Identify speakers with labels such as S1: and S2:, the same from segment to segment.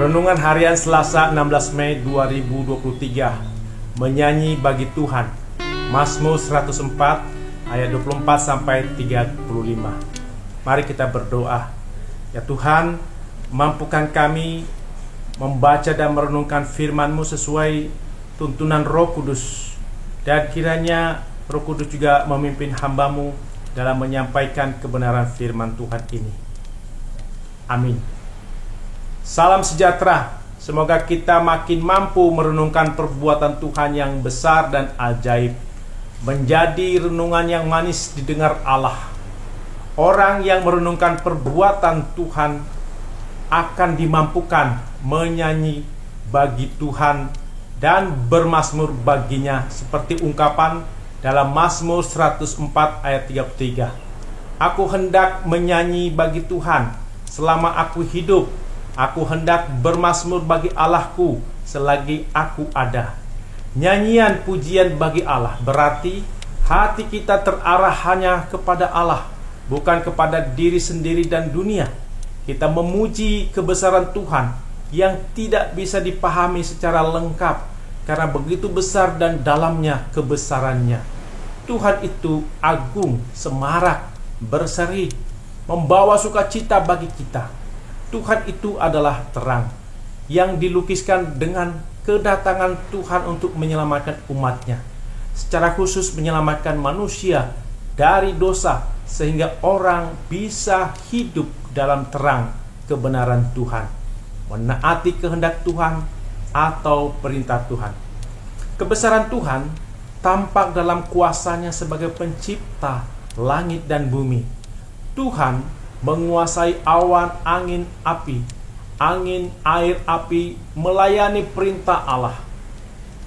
S1: Renungan Harian Selasa 16 Mei 2023. Menyanyi bagi Tuhan. Mazmur 104 ayat 24 sampai 35. Mari kita berdoa. Ya Tuhan, mampukan kami membaca dan merenungkan firman-Mu sesuai tuntunan Roh Kudus, dan kiranya Roh Kudus juga memimpin hamba-Mu dalam menyampaikan kebenaran firman Tuhan ini. Amin. Salam sejahtera. Semoga kita makin mampu merenungkan perbuatan Tuhan yang besar dan ajaib, menjadi renungan yang manis didengar Allah. Orang yang merenungkan perbuatan Tuhan akan dimampukan menyanyi bagi Tuhan dan bermazmur baginya, seperti ungkapan dalam Mazmur 104 ayat 33. Aku hendak menyanyi bagi Tuhan selama aku hidup. Aku hendak bermazmur bagi Allahku selagi aku ada. Nyanyian pujian bagi Allah berarti hati kita terarah hanya kepada Allah, bukan kepada diri sendiri dan dunia. Kita memuji kebesaran Tuhan yang tidak bisa dipahami secara lengkap, karena begitu besar dan dalamnya kebesarannya. Tuhan itu agung, semarak, berseri, membawa sukacita bagi kita. Tuhan itu adalah terang yang dilukiskan dengan kedatangan Tuhan untuk menyelamatkan umatnya, secara khusus menyelamatkan manusia dari dosa, sehingga orang bisa hidup dalam terang kebenaran Tuhan, menaati kehendak Tuhan atau perintah Tuhan. Kebesaran Tuhan tampak dalam kuasanya sebagai pencipta langit dan bumi. Tuhan menguasai awan, angin, api, angin, air, api, melayani perintah Allah.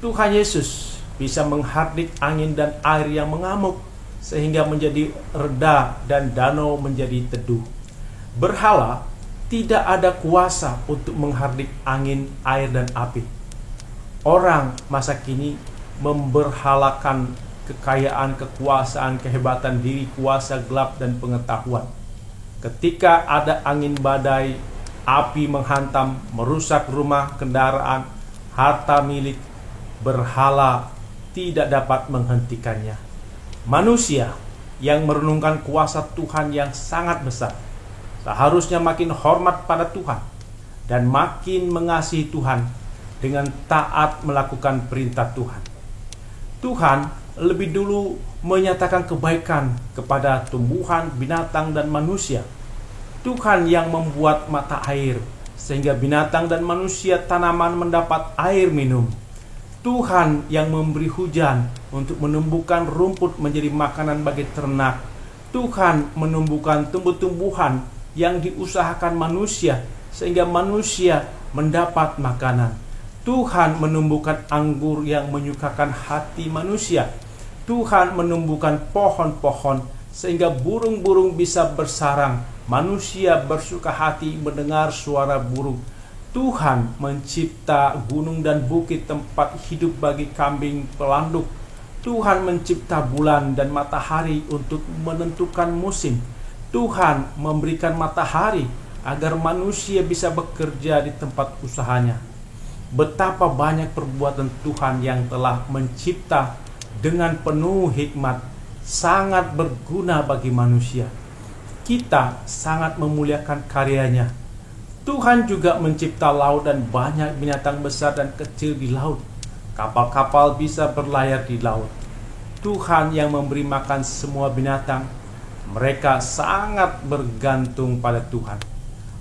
S1: Tuhan Yesus bisa menghardik angin dan air yang mengamuk sehingga menjadi reda dan danau menjadi teduh. Berhala tidak ada kuasa untuk menghardik angin, air, dan api. Orang masa kini memberhalakan kekayaan, kekuasaan, kehebatan diri, kuasa gelap, dan pengetahuan. Ketika ada angin badai, api menghantam, merusak rumah, kendaraan, harta milik, berhala tidak dapat menghentikannya. Manusia yang merenungkan kuasa Tuhan yang sangat besar seharusnya makin hormat pada Tuhan dan makin mengasihi Tuhan dengan taat melakukan perintah Tuhan. Tuhan lebih dulu menyatakan kebaikan kepada tumbuhan, binatang, dan manusia. Tuhan yang membuat mata air sehingga binatang dan manusia, tanaman mendapat air minum. Tuhan yang memberi hujan untuk menumbuhkan rumput menjadi makanan bagi ternak. Tuhan menumbuhkan tumbuh-tumbuhan yang diusahakan manusia sehingga manusia mendapat makanan. Tuhan menumbuhkan anggur yang menyukakan hati manusia. Tuhan menumbuhkan pohon-pohon sehingga burung-burung bisa bersarang. Manusia bersuka hati mendengar suara burung. Tuhan mencipta gunung dan bukit tempat hidup bagi kambing pelanduk. Tuhan mencipta bulan dan matahari untuk menentukan musim. Tuhan memberikan matahari agar manusia bisa bekerja di tempat usahanya. Betapa banyak perbuatan Tuhan yang telah mencipta dengan penuh hikmat, sangat berguna bagi manusia. Kita sangat memuliakan karyanya. Tuhan juga mencipta laut dan banyak binatang besar dan kecil di laut. Kapal-kapal bisa berlayar di laut. Tuhan yang memberi makan semua binatang. Mereka sangat bergantung pada Tuhan.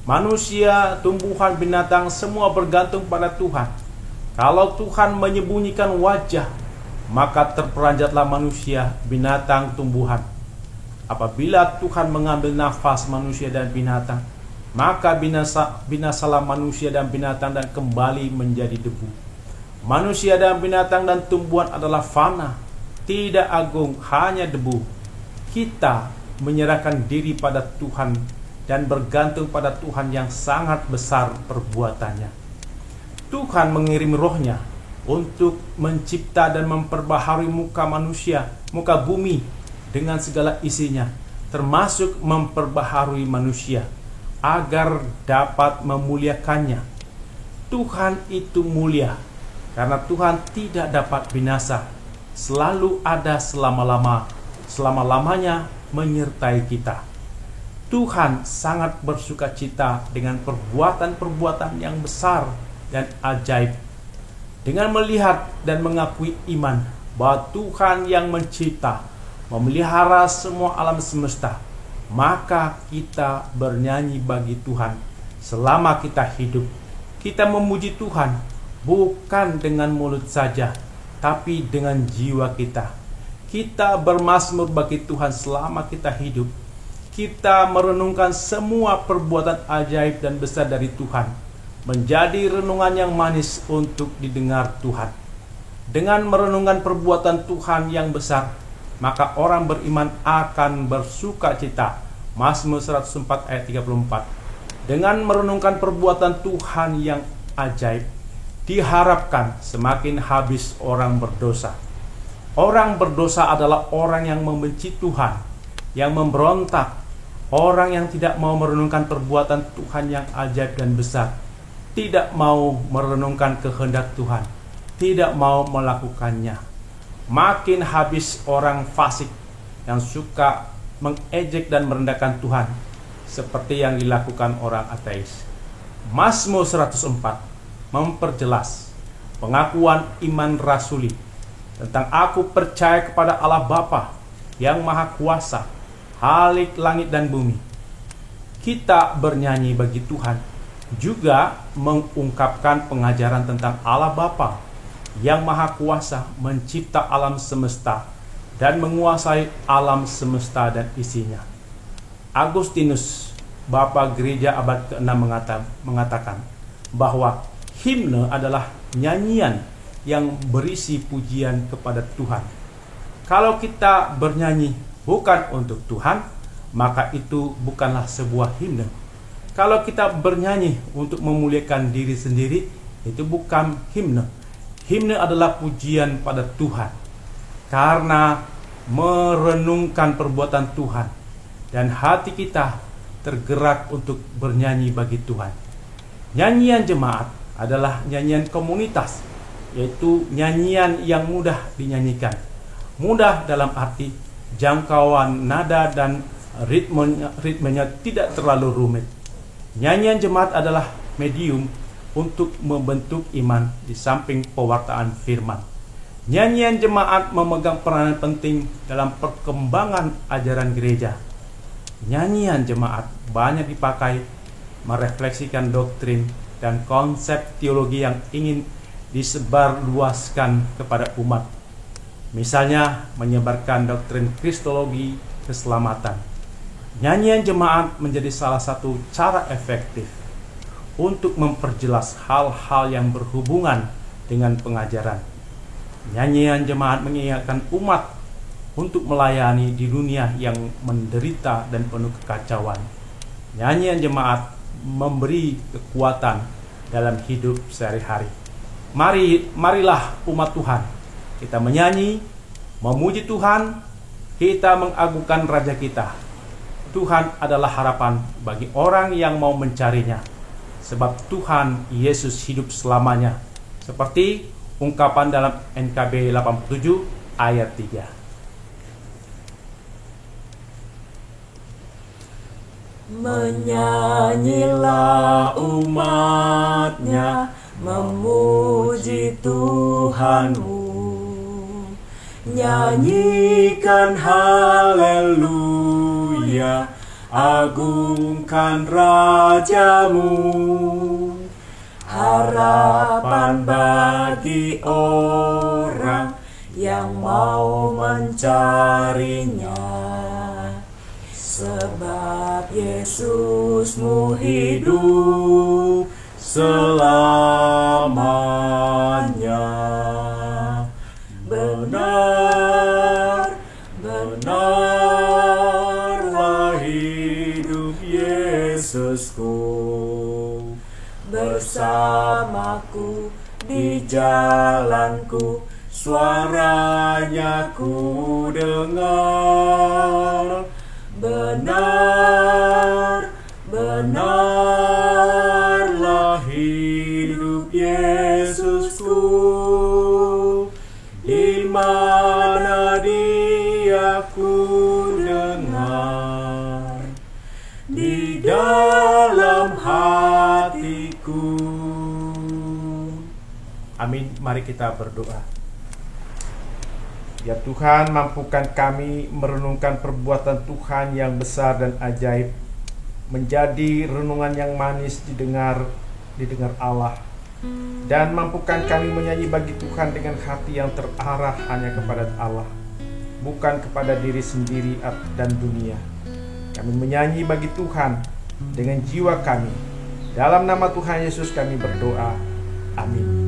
S1: Manusia, tumbuhan, binatang, semua bergantung pada Tuhan. Kalau Tuhan menyembunyikan wajah, maka terperanjatlah manusia, binatang, tumbuhan. Apabila Tuhan mengambil nafas manusia dan binatang, maka binasalah manusia dan binatang dan kembali menjadi debu. Manusia dan binatang dan tumbuhan adalah fana, tidak agung, hanya debu. Kita menyerahkan diri pada Tuhan dan bergantung pada Tuhan yang sangat besar perbuatannya. Tuhan mengirim rohnya untuk mencipta dan memperbaharui muka manusia, muka bumi dengan segala isinya, termasuk memperbaharui manusia agar dapat memuliakannya. Tuhan itu mulia, karena Tuhan tidak dapat binasa, selalu ada selama-lamanya menyertai kita. Tuhan sangat bersukacita dengan perbuatan-perbuatan yang besar dan ajaib. Dengan melihat dan mengakui iman bahwa Tuhan yang mencipta, memelihara semua alam semesta, maka kita bernyanyi bagi Tuhan selama kita hidup. Kita memuji Tuhan bukan dengan mulut saja, tapi dengan jiwa kita. Kita bermazmur bagi Tuhan selama kita hidup. Kita merenungkan semua perbuatan ajaib dan besar dari Tuhan, menjadi renungan yang manis untuk didengar Tuhan. Dengan merenungkan perbuatan Tuhan yang besar, maka orang beriman akan bersuka cita. Mazmur 104 ayat 34. Dengan merenungkan perbuatan Tuhan yang ajaib, diharapkan semakin habis orang berdosa. Orang berdosa adalah orang yang membenci Tuhan, yang memberontak, orang yang tidak mau merenungkan perbuatan Tuhan yang ajaib dan besar, tidak mau merenungkan kehendak Tuhan, tidak mau melakukannya. Makin habis orang fasik yang suka mengejek dan merendahkan Tuhan, seperti yang dilakukan orang ateis. Mazmur 104 memperjelas pengakuan iman rasuli tentang aku percaya kepada Allah Bapa yang Maha Kuasa, Khalik langit dan bumi. Kita bernyanyi bagi Tuhan juga mengungkapkan pengajaran tentang Allah Bapa yang Maha Kuasa mencipta alam semesta dan menguasai alam semesta dan isinya. Agustinus, Bapa Gereja abad ke-6 mengatakan bahwa himne adalah nyanyian yang berisi pujian kepada Tuhan. Kalau kita bernyanyi bukan untuk Tuhan, maka itu bukanlah sebuah himne. Kalau kita bernyanyi untuk memuliakan diri sendiri, itu bukan himne. Himne adalah pujian pada Tuhan, karena merenungkan perbuatan Tuhan dan hati kita tergerak untuk bernyanyi bagi Tuhan. Nyanyian jemaat adalah nyanyian komunitas, yaitu nyanyian yang mudah dinyanyikan. Mudah dalam arti jangkauan nada dan ritmenya tidak terlalu rumit. Nyanyian jemaat adalah medium untuk membentuk iman di samping pewartaan firman. Nyanyian jemaat memegang peranan penting dalam perkembangan ajaran gereja. Nyanyian jemaat banyak dipakai merefleksikan doktrin dan konsep teologi yang ingin disebarluaskan kepada umat. Misalnya menyebarkan doktrin kristologi keselamatan. Nyanyian jemaat menjadi salah satu cara efektif untuk memperjelas hal-hal yang berhubungan dengan pengajaran. Nyanyian jemaat mengingatkan umat untuk melayani di dunia yang menderita dan penuh kekacauan. Nyanyian jemaat memberi kekuatan dalam hidup sehari-hari. Marilah umat Tuhan, kita menyanyi, memuji Tuhan, kita mengagungkan Raja kita. Tuhan adalah harapan bagi orang yang mau mencarinya, sebab Tuhan Yesus hidup selamanya, seperti ungkapan dalam NKB 87 ayat 3.
S2: Menyanyilah umatnya, memuji Tuhanmu. Nyanyikan haleluya, agungkan Rajamu. Harapan bagi orang yang mau mencarinya. Sebab Yesusmu hidup selamanya. Benarlah hidup Yesusku, bersamaku di jalanku, suaranya ku dengar. Benarlah hidup aku dengar di dalam hatiku.
S1: Amin. Mari kita berdoa. Ya Tuhan, mampukan kami merenungkan perbuatan Tuhan yang besar dan ajaib menjadi renungan yang manis didengar Allah. Dan mampukan kami menyanyi bagi Tuhan dengan hati yang terarah hanya kepada Allah, bukan kepada diri sendiri dan dunia. Kami menyanyi bagi Tuhan dengan jiwa kami. Dalam nama Tuhan Yesus kami berdoa. Amin.